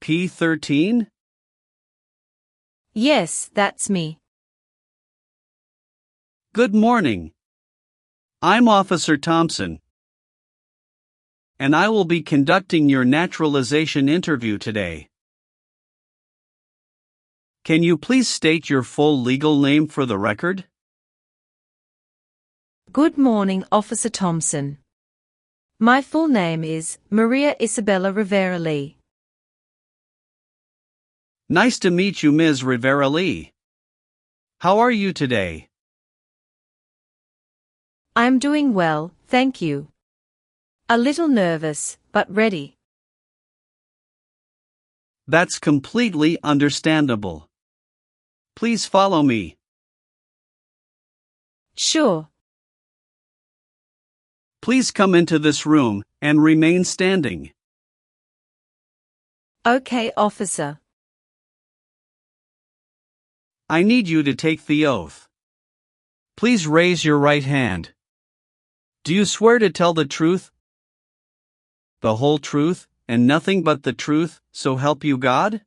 P13? Yes, that's me. Good morning. I'm Officer Thompson, and I will be conducting your naturalization interview today. Can you please state your full legal name for the record? Good morning, Officer Thompson. My full name is Maria Isabella Rivera Lee. Nice to meet you, Ms. Rivera Lee. How are you today? I'm doing well, thank you. A little nervous, but ready. That's completely understandable. Please follow me. Sure. Please come into this room and remain standing. Okay, officer. I need you to take the oath. Please raise your right hand. Do you swear to tell the truth, the whole truth, and nothing but the truth, so help you God?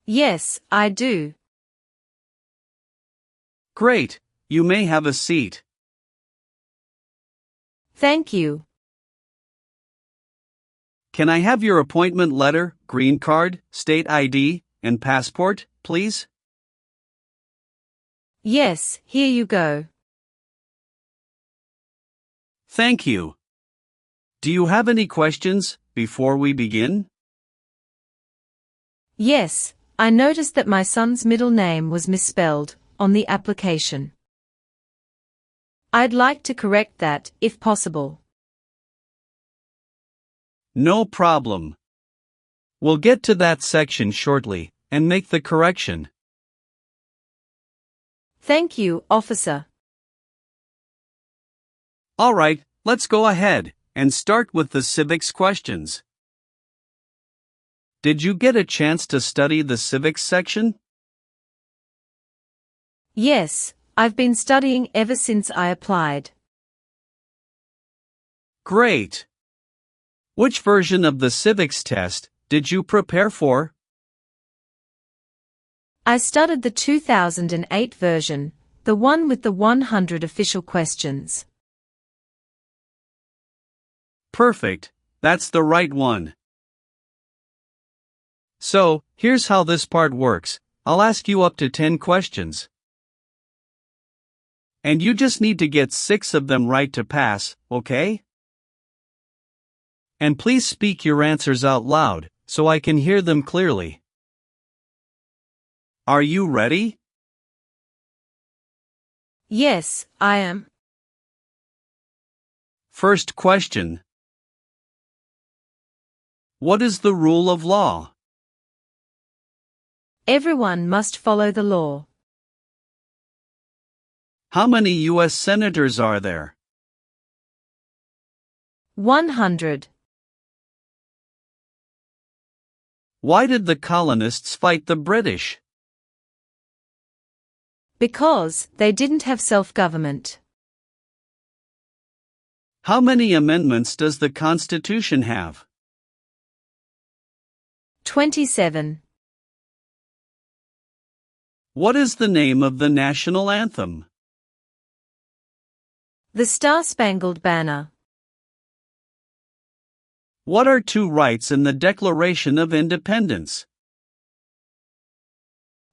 Yes, I do. Great, you may have a seat. Thank you. Can I have your appointment letter, green card, state ID, and passport, please? Yes, here you go. Thank you. Do you have any questions before we begin? Yes, I noticed that my son's middle name was misspelled on the application. I'd like to correct that, if possible. No problem. We'll get to that section shortly and make the correction. Thank you, officer. All right, let's go ahead and start with the civics questions. Did you get a chance to study the civics section? Yes, I've been studying ever since I applied. Great. Which version of the civics test did you prepare for? I studied the 2008 version, the one with the 100 official questions. Perfect, that's the right one. So, here's how this part works. I'll ask you up to 10 questions. And you just need to get 6 of them right to pass, okay? And please speak your answers out loud, so I can hear them clearly. Are you ready? Yes, I am. First question. What is the rule of law? Everyone must follow the law. How many U.S. senators are there? 100. Why did the colonists fight the British? Because they didn't have self-government. How many amendments does the Constitution have? 27. What is the name of the national anthem? The Star-Spangled Banner. What are 2 rights in the Declaration of Independence?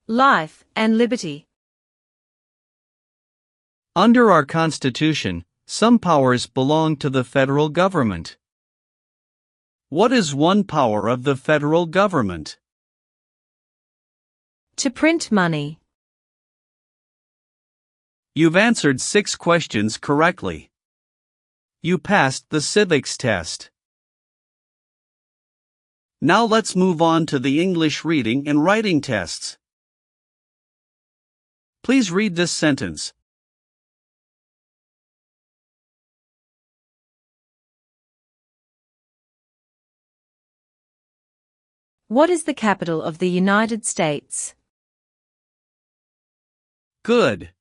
Life and liberty. Under our Constitution, some powers belong to the federal government. What is one power of the federal government? To print money. You've answered 6 questions correctly. You passed the civics test. Now let's move on to the English reading and writing tests. Please read this sentence. What is the capital of the United States? Good.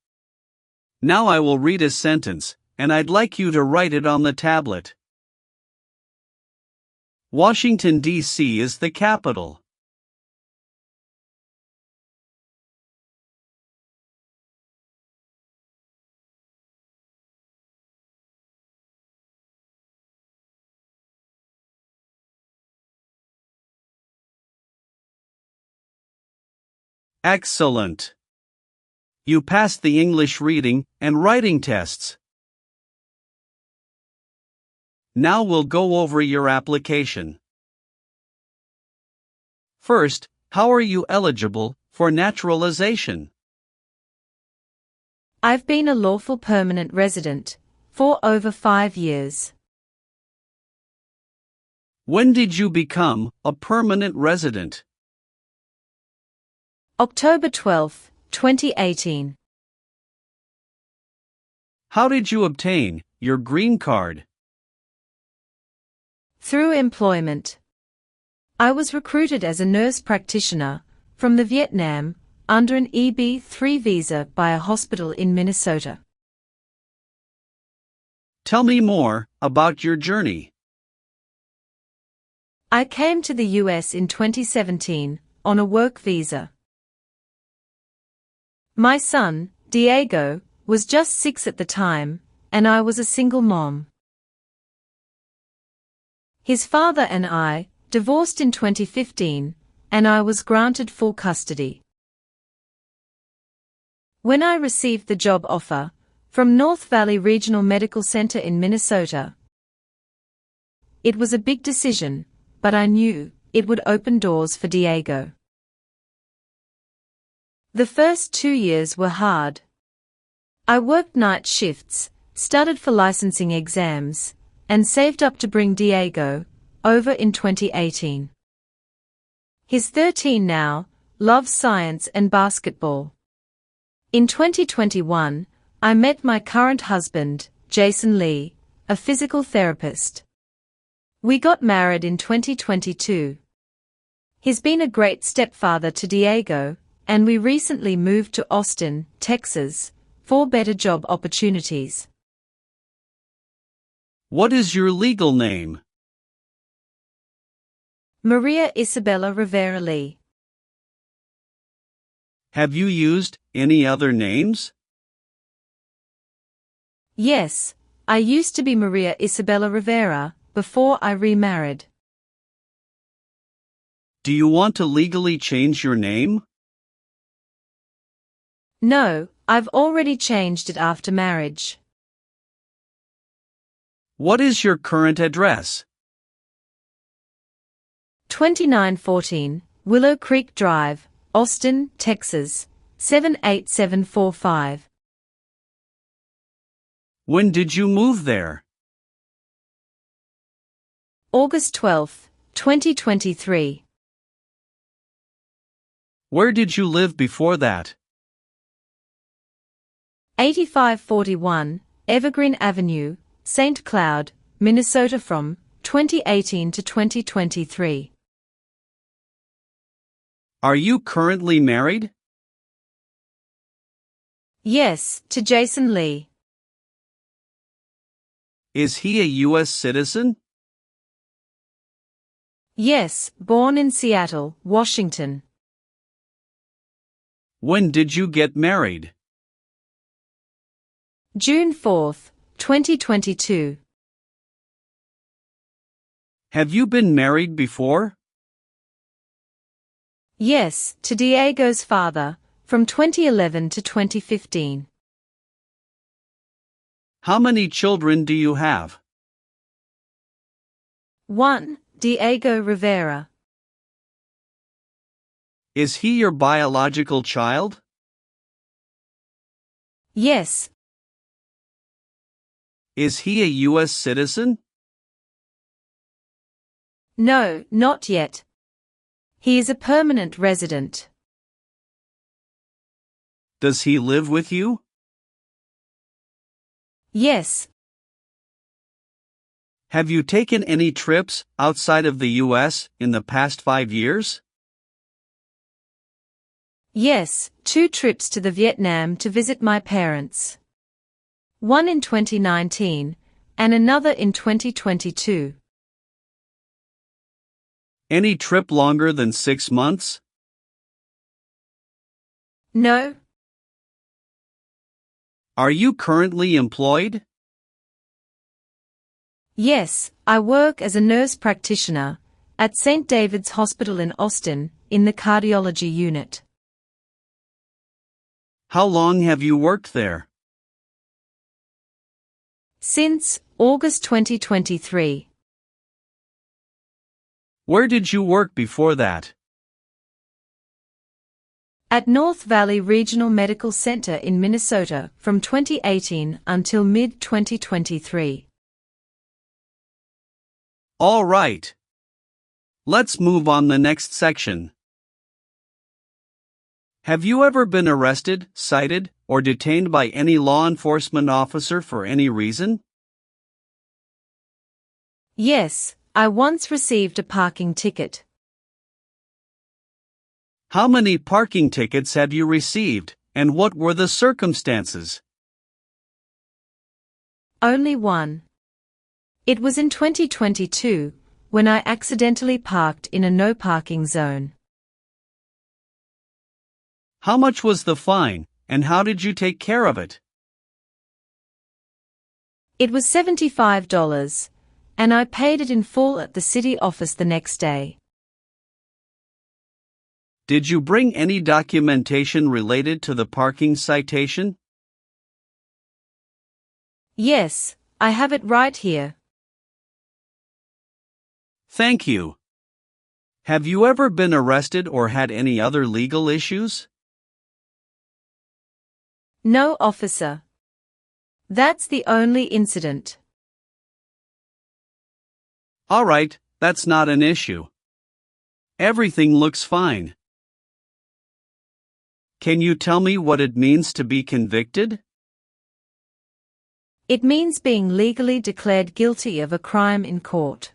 Now I will read a sentence, and I'd like you to write it on the tablet. Washington, D.C. is the capital. Excellent. You passed the English reading and writing tests. Now we'll go over your application. First, how are you eligible for naturalization? I've been a lawful permanent resident for over 5 years. When did you become a permanent resident? October 12, 2018. How did you obtain your green card? Through employment. I was recruited as a nurse practitioner from the Vietnam under an EB-3 visa by a hospital in Minnesota. Tell me more about your journey. I came to the US in 2017 on a work visa. My son, Diego, was just 6 at the time, and I was a single mom. His father and I divorced in 2015, and I was granted full custody. When I received the job offer from North Valley Regional Medical Center in Minnesota, it was a big decision, but I knew it would open doors for Diego. The first 2 years were hard. I worked night shifts, studied for licensing exams, and saved up to bring Diego over in 2018. He's 13 now, loves science and basketball. In 2021, I met my current husband, Jason Lee, a physical therapist. We got married in 2022. He's been a great stepfather to Diego, and we recently moved to Austin, Texas, for better job opportunities. What is your legal name? Maria Isabella Rivera Lee. Have you used any other names? Yes, I used to be Maria Isabella Rivera before I remarried. Do you want to legally change your name? No, I've already changed it after marriage. What is your current address? 2914 Willow Creek Drive, Austin, Texas, 78745. When did you move there? August 12, 2023. Where did you live before that? 8541 Evergreen Avenue, St. Cloud, Minnesota from 2018 to 2023. Are you currently married? Yes, to Jason Lee. Is he a U.S. citizen? Yes, born in Seattle, Washington. When did you get married? June 4, 2022. Have you been married before? Yes, to Diego's father, from 2011 to 2015. How many children do you have? 1. Diego Rivera. Is he your biological child? Yes. Is he a U.S. citizen? No, not yet. He is a permanent resident. Does he live with you? Yes. Have you taken any trips outside of the U.S. in the past 5 years? Yes, 2 trips to the Vietnam to visit my parents. One in 2019, and another in 2022. Any trip longer than 6 months? No. Are you currently employed? Yes, I work as a nurse practitioner at St. David's Hospital in Austin, in the cardiology unit. How long have you worked there? Since August 2023. Where did you work before that? At North Valley Regional Medical Center in Minnesota from 2018 until mid-2023. All right. Let's move on the next section. Have you ever been arrested, cited, or detained by any law enforcement officer for any reason? Yes, I once received a parking ticket. How many parking tickets have you received, and what were the circumstances? Only one. It was in 2022, when I accidentally parked in a no parking zone. How much was the fine, and how did you take care of it? It was $75, and I paid it in full at the city office the next day. Did you bring any documentation related to the parking citation? Yes, I have it right here. Thank you. Have you ever been arrested or had any other legal issues? No, officer. That's the only incident. All right, that's not an issue. Everything looks fine. Can you tell me what it means to be convicted? It means being legally declared guilty of a crime in court.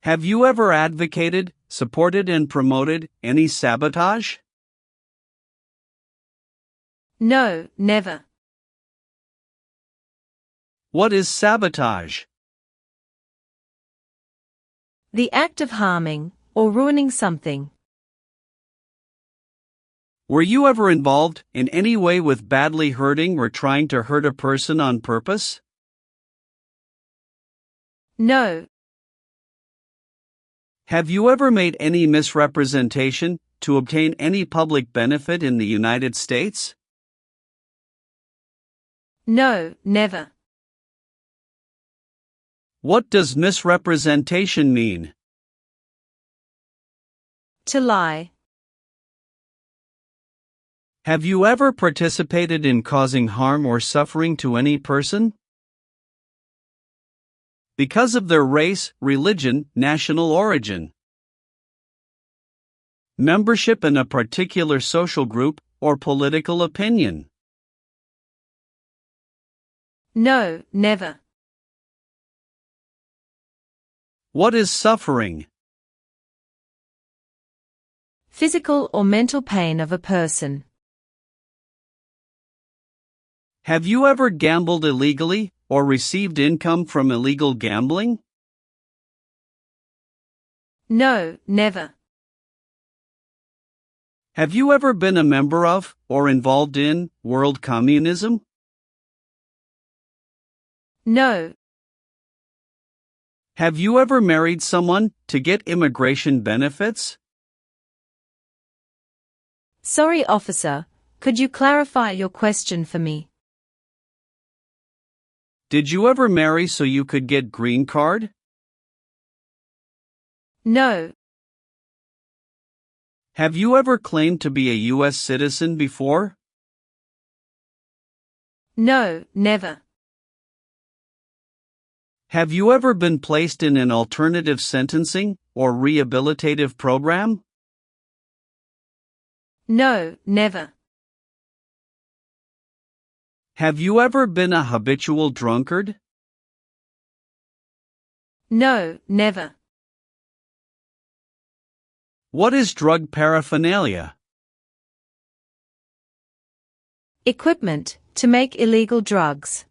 Have you ever advocated, supported, and promoted any sabotage? No, never. What is sabotage? The act of harming or ruining something. Were you ever involved in any way with badly hurting or trying to hurt a person on purpose? No. Have you ever made any misrepresentation to obtain any public benefit in the United States? No, never. What does misrepresentation mean? To lie. Have you ever participated in causing harm or suffering to any person? Because of their race, religion, national origin, membership in a particular social group, or political opinion. No, never. What is suffering? Physical or mental pain of a person. Have you ever gambled illegally, or received income from illegal gambling? No, never. Have you ever been a member of, or involved in, world communism? No. Have you ever married someone to get immigration benefits? Sorry, officer, could you clarify your question for me? Did you ever marry so you could get green card? No. Have you ever claimed to be a U.S. citizen before? No, never. Have you ever been placed in an alternative sentencing or rehabilitative program? No, never. Have you ever been a habitual drunkard? No, never. What is drug paraphernalia? Equipment to make illegal drugs.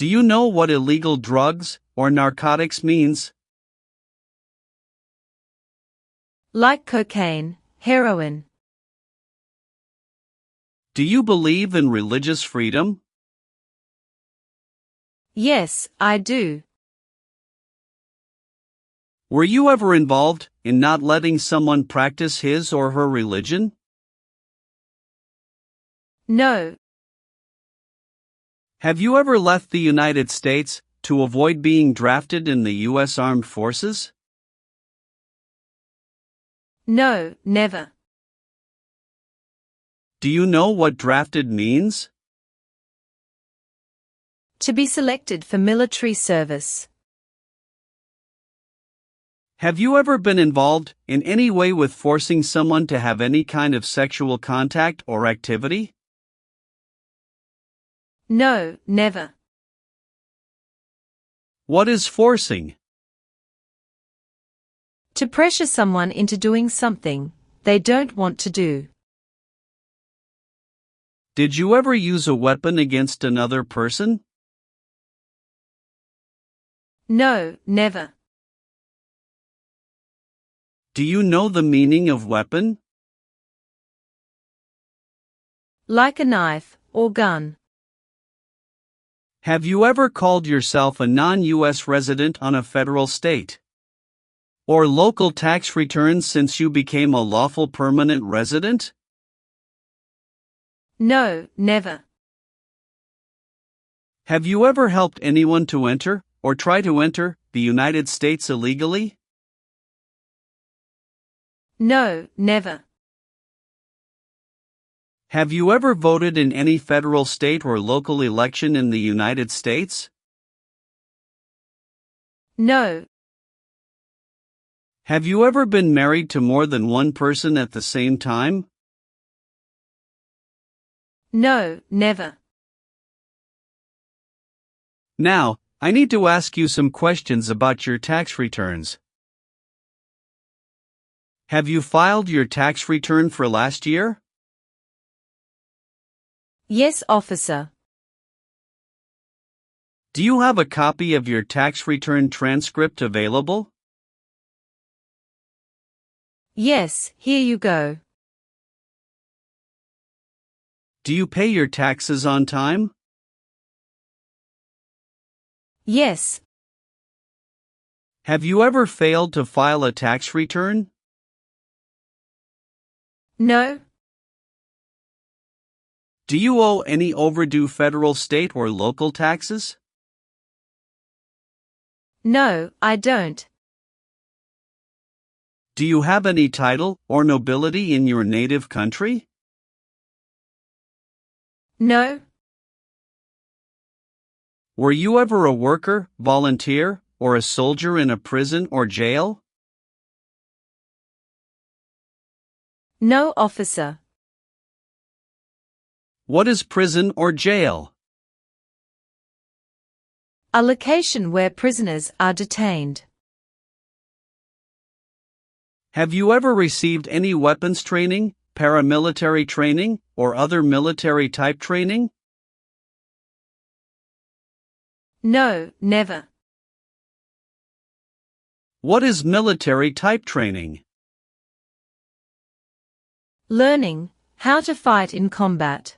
Do you know what illegal drugs or narcotics means? Like cocaine, heroin. Do you believe in religious freedom? Yes, I do. Were you ever involved in not letting someone practice his or her religion? No. Have you ever left the United States to avoid being drafted in the U.S. Armed Forces? No, never. Do you know what drafted means? To be selected for military service. Have you ever been involved in any way with forcing someone to have any kind of sexual contact or activity? No, never. What is forcing? To pressure someone into doing something they don't want to do. Did you ever use a weapon against another person? No, never. Do you know the meaning of weapon? Like a knife or gun. Have you ever called yourself a non-U.S. resident on a federal, state, or local tax return since you became a lawful permanent resident? No, never. Have you ever helped anyone to enter, or try to enter, the United States illegally? No, never. Have you ever voted in any federal, state, or local election in the United States? No. Have you ever been married to more than one person at the same time? No, never. Now, I need to ask you some questions about your tax returns. Have you filed your tax return for last year? Yes, officer. Do you have a copy of your tax return transcript available? Yes, here you go. Do you pay your taxes on time? Yes. Have you ever failed to file a tax return? No. Do you owe any overdue federal, state, or local taxes? No, I don't. Do you have any title or nobility in your native country? No. Were you ever a worker, volunteer, or a soldier in a prison or jail? No, officer. What is prison or jail? A location where prisoners are detained. Have you ever received any weapons training, paramilitary training, or other military type training? No, never. What is military type training? Learning how to fight in combat.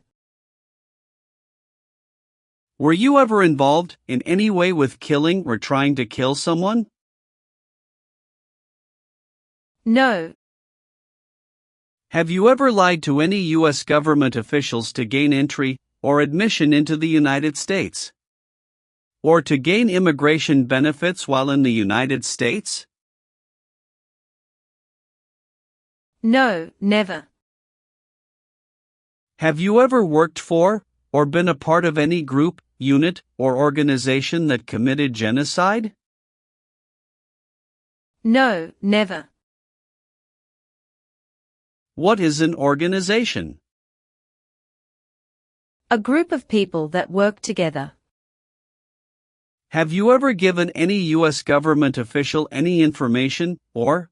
Were you ever involved in any way with killing or trying to kill someone? No. Have you ever lied to any U.S. government officials to gain entry or admission into the United States? Or to gain immigration benefits while in the United States? No, never. Have you ever worked for, or been a part of any group, unit, or organization that committed genocide? No, never. What is an organization? A group of people that work together. Have you ever given any U.S. government official any information or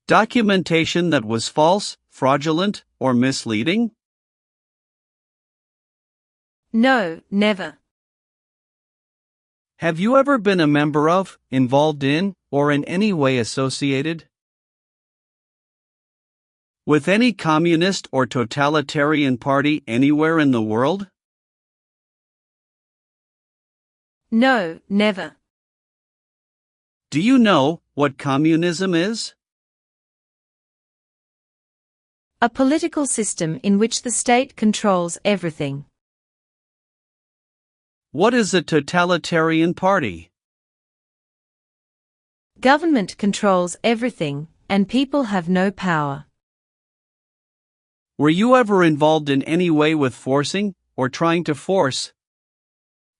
documentation that was false, fraudulent, or misleading? No, never. Have you ever been a member of, involved in, or in any way associated with any communist or totalitarian party anywhere in the world? No, never. Do you know what communism is? A political system in which the state controls everything. What is a totalitarian party? Government controls everything, and people have no power. Were you ever involved in any way with forcing, or trying to force,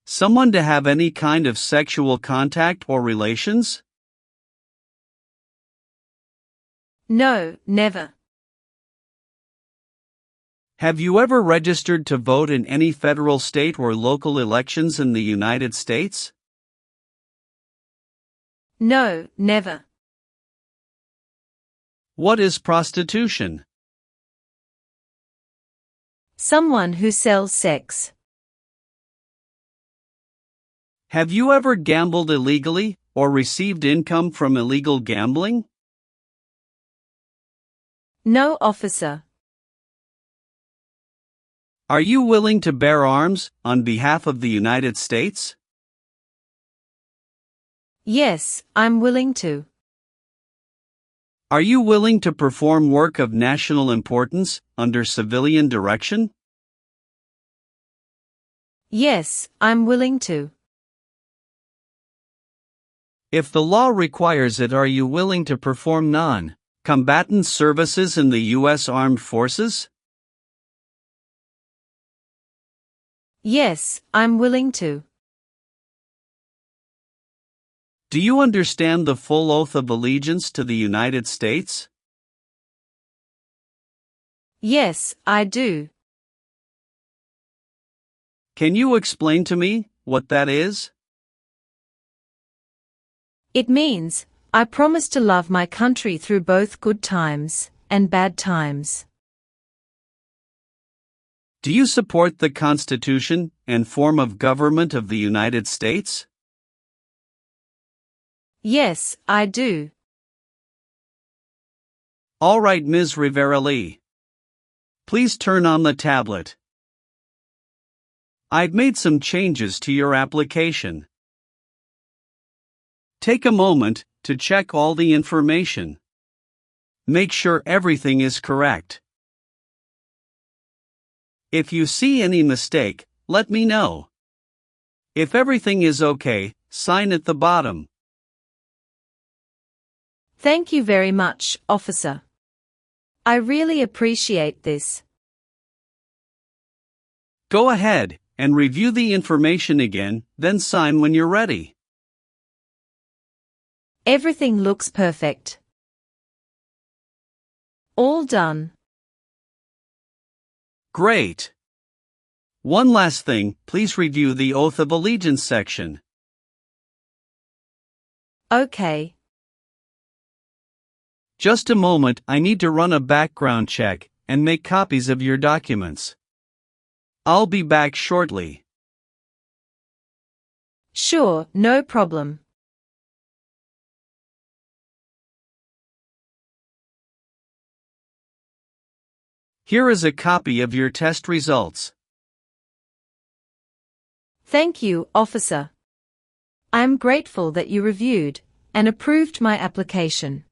someone to have any kind of sexual contact or relations? No, never. Have you ever registered to vote in any federal, state, or local elections in the United States? No, never. What is prostitution? Someone who sells sex. Have you ever gambled illegally, or received income from illegal gambling? No, officer. Are you willing to bear arms on behalf of the United States? Yes, I'm willing to. Are you willing to perform work of national importance under civilian direction? Yes, I'm willing to. If the law requires it, are you willing to perform non-combatant services in the U.S. Armed Forces? Yes, I'm willing to. Do you understand the full oath of allegiance to the United States? Yes, I do. Can you explain to me what that is? It means, I promise to love my country through both good times and bad times. Do you support the Constitution and form of government of the United States? Yes, I do. All right, Ms. Rivera-Lee. Please turn on the tablet. I've made some changes to your application. Take a moment to check all the information. Make sure everything is correct. If you see any mistake, let me know. If everything is okay, sign at the bottom. Thank you very much, officer. I really appreciate this. Go ahead and review the information again, then sign when you're ready. Everything looks perfect. All done. Great. One last thing, please review the Oath of Allegiance section. Okay. Just a moment, I need to run a background check and make copies of your documents. I'll be back shortly. Sure, no problem. Here is a copy of your test results. Thank you, officer. I am grateful that you reviewed and approved my application.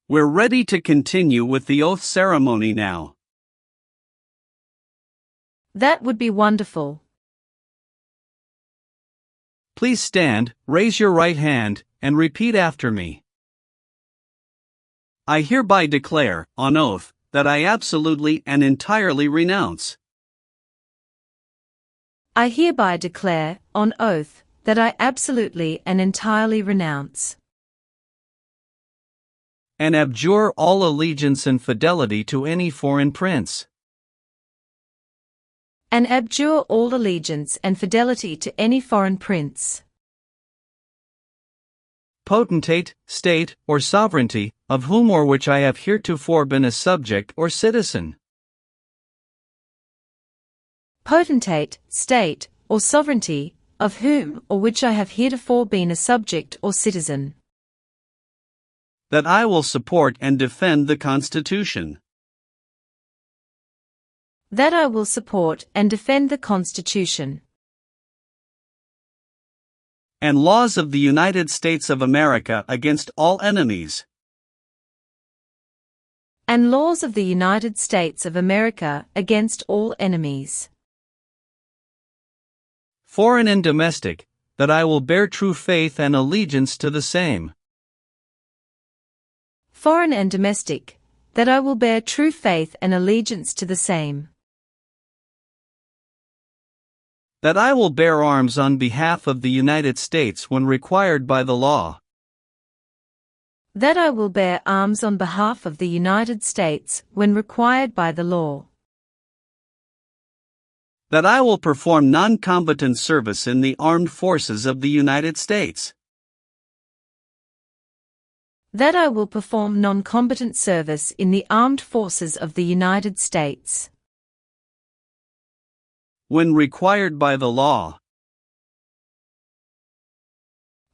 We're ready to continue with the oath ceremony now. That would be wonderful. Please stand, raise your right hand, and repeat after me. I hereby declare, on oath, that I absolutely and entirely renounce. I hereby declare, on oath, that I absolutely and entirely renounce and abjure all allegiance and fidelity to any foreign prince, and abjure all allegiance and fidelity to any foreign prince, potentate, state, or sovereignty, of whom or which I have heretofore been a subject or citizen. Potentate, state, or sovereignty, of whom or which I have heretofore been a subject or citizen. That I will support and defend the Constitution. That I will support and defend the Constitution and laws of the United States of America against all enemies. And laws of the United States of America against all enemies. Foreign and domestic, that I will bear true faith and allegiance to the same. Foreign and domestic, that I will bear true faith and allegiance to the same. That I will bear arms on behalf of the United States when required by the law. That I will bear arms on behalf of the United States when required by the law. That I will perform non-combatant service in the armed forces of the United States. That I will perform non-combatant service in the armed forces of the United States when required by the law.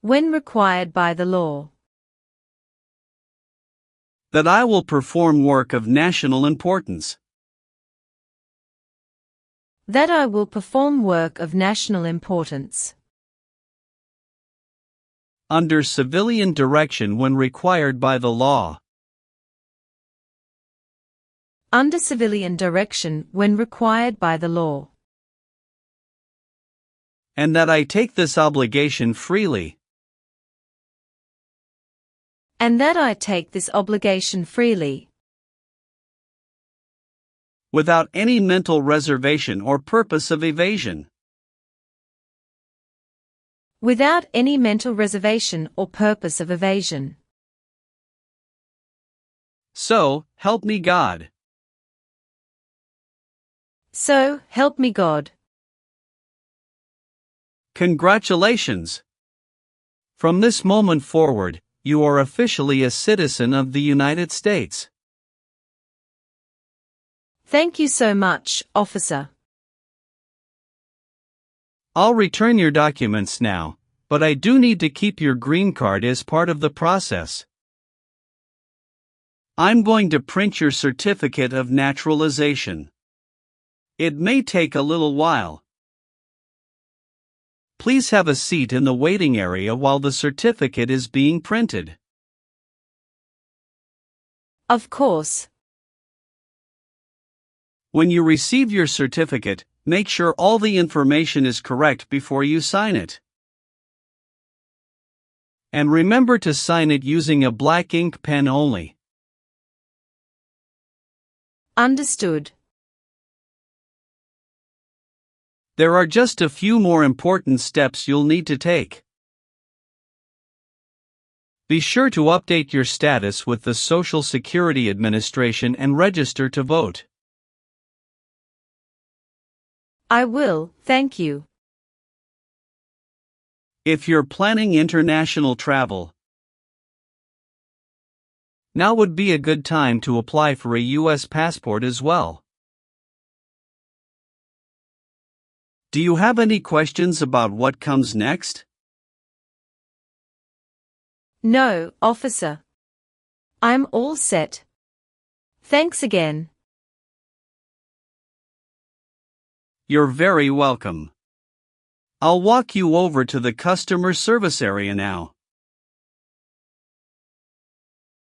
When required by the law. That I will perform work of national importance. That I will perform work of national importance under civilian direction when required by the law. Under civilian direction when required by the law. And that I take this obligation freely. And that I take this obligation freely. Without any mental reservation or purpose of evasion. Without any mental reservation or purpose of evasion. So, help me God. So, help me God. Congratulations! From this moment forward, you are officially a citizen of the United States. Thank you so much, officer. I'll return your documents now, but I do need to keep your green card as part of the process. I'm going to print your certificate of naturalization. It may take a little while. Please have a seat in the waiting area while the certificate is being printed. Of course. When you receive your certificate, make sure all the information is correct before you sign it. And remember to sign it using a black ink pen only. Understood. There are just a few more important steps you'll need to take. Be sure to update your status with the Social Security Administration and register to vote. I will, thank you. If you're planning international travel, now would be a good time to apply for a U.S. passport as well. Do you have any questions about what comes next? No, officer. I'm all set. Thanks again. You're very welcome. I'll walk you over to the customer service area now.